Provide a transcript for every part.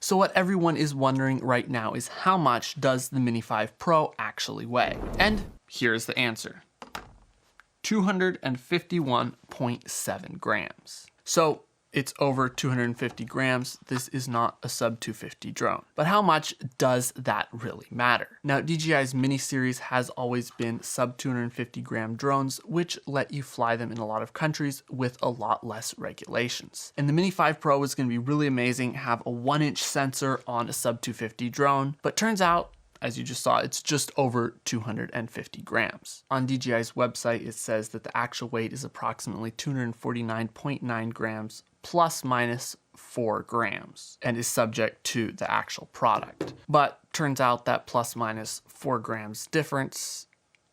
So what everyone is wondering right now is how much does the Mini 5 Pro actually weigh? And here's the answer. 251.7 grams. So it's over 250 grams. This is not a sub 250 drone. But how much does that really matter? Now, DJI's Mini series has always been sub 250 gram drones, which let you fly them in a lot of countries with a lot less regulations. And the Mini 5 Pro is going to be really amazing, have a 1-inch sensor on a sub 250 drone, but turns out, as you just saw, it's just over 250 grams. On DJI's website, it says that the actual weight is approximately 249.9 grams plus minus 4 grams and is subject to the actual product. But turns out that plus minus 4 grams difference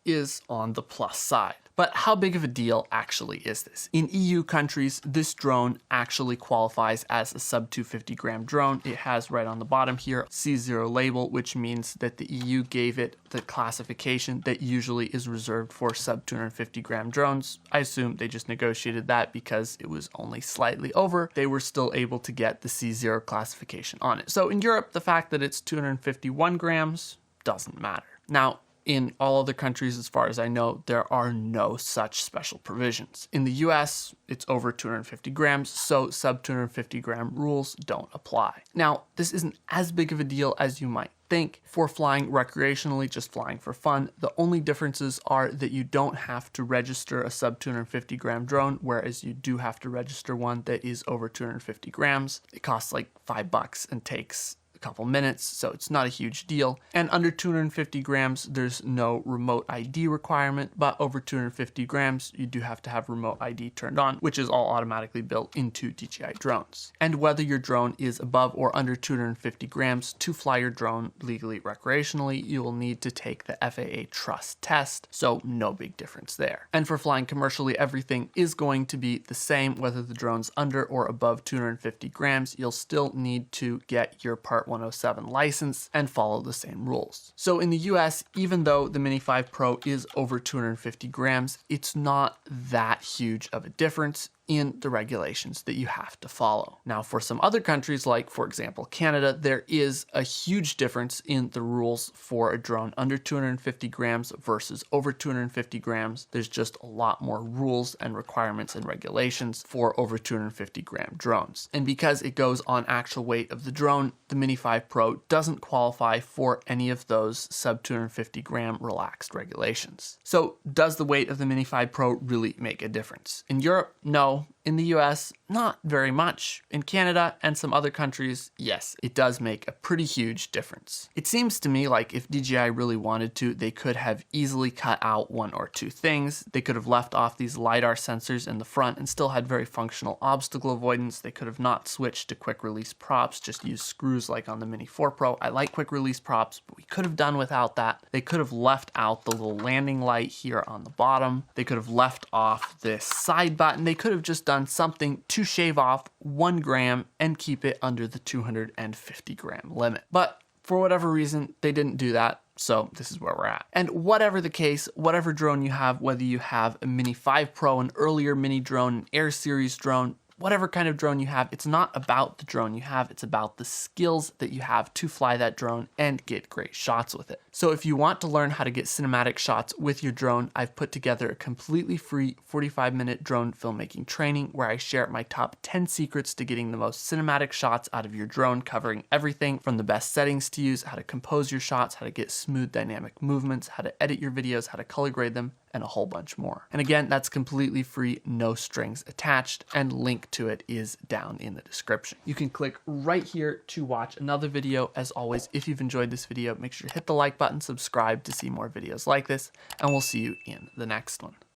is on the plus side. But how big of a deal actually is this? In EU countries, this drone actually qualifies as a sub 250 gram drone. It has right on the bottom here, C0 label, which means that the EU gave it the classification that usually is reserved for sub 250 gram drones. I assume they just negotiated that because it was only slightly over. They were still able to get the C0 classification on it. So in Europe, the fact that it's 251 grams doesn't matter. Now, in all other countries, as far as I know, there are no such special provisions. In the US, it's over 250 grams, so sub 250 gram rules don't apply. Now, this isn't as big of a deal as you might think. For flying recreationally, just flying for fun, the only differences are that you don't have to register a sub 250 gram drone, whereas you do have to register one that is over 250 grams. It costs like $5 and takes a couple minutes, so it's not a huge deal. And under 250 grams, there's no remote ID requirement, but over 250 grams, you do have to have remote ID turned on, which is all automatically built into DJI drones. And whether your drone is above or under 250 grams, to fly your drone legally recreationally, you will need to take the FAA Trust test, so no big difference there. And for flying commercially, everything is going to be the same, whether the drone's under or above 250 grams, you'll still need to get your Part 107 license and follow the same rules. So in the US, even though the Mini 5 Pro is over 250 grams, it's not that huge of a difference in the regulations that you have to follow. Now, for some other countries, like for example Canada, there is a huge difference in the rules for a drone under 250 grams versus over 250 grams. There's just a lot more rules and requirements and regulations for over 250 gram drones. And because it goes on actual weight of the drone, the Mini 5 Pro doesn't qualify for any of those sub 250 gram relaxed regulations. So does the weight of the Mini 5 Pro really make a difference? In Europe, no. In the US, not very much. In Canada and some other countries, yes, it does make a pretty huge difference. It seems to me like if DJI really wanted to, they could have easily cut out one or two things. They could have left off these LiDAR sensors in the front and still had very functional obstacle avoidance. They could have not switched to quick release props, just used screws like on the Mini 4 Pro. I like quick release props, but we could have done without that. They could have left out the little landing light here on the bottom. They could have left off this side button. They could have just done something to shave off 1 gram and keep it under the 250 gram limit. But for whatever reason, they didn't do that. So this is where we're at. And whatever the case, whatever drone you have, whether you have a Mini 5 Pro, an earlier Mini drone, an Air Series drone, whatever kind of drone you have, it's not about the drone you have, it's about the skills that you have to fly that drone and get great shots with it. So if you want to learn how to get cinematic shots with your drone, I've put together a completely free 45-minute drone filmmaking training where I share my top 10 secrets to getting the most cinematic shots out of your drone, covering everything from the best settings to use, how to compose your shots, how to get smooth dynamic movements, how to edit your videos, how to color grade them, and a whole bunch more. And again, that's completely free, no strings attached, and link to it is down in the description. You can click right here to watch another video. As always, if you've enjoyed this video, make sure to hit the like button, subscribe to see more videos like this, and we'll see you in the next one.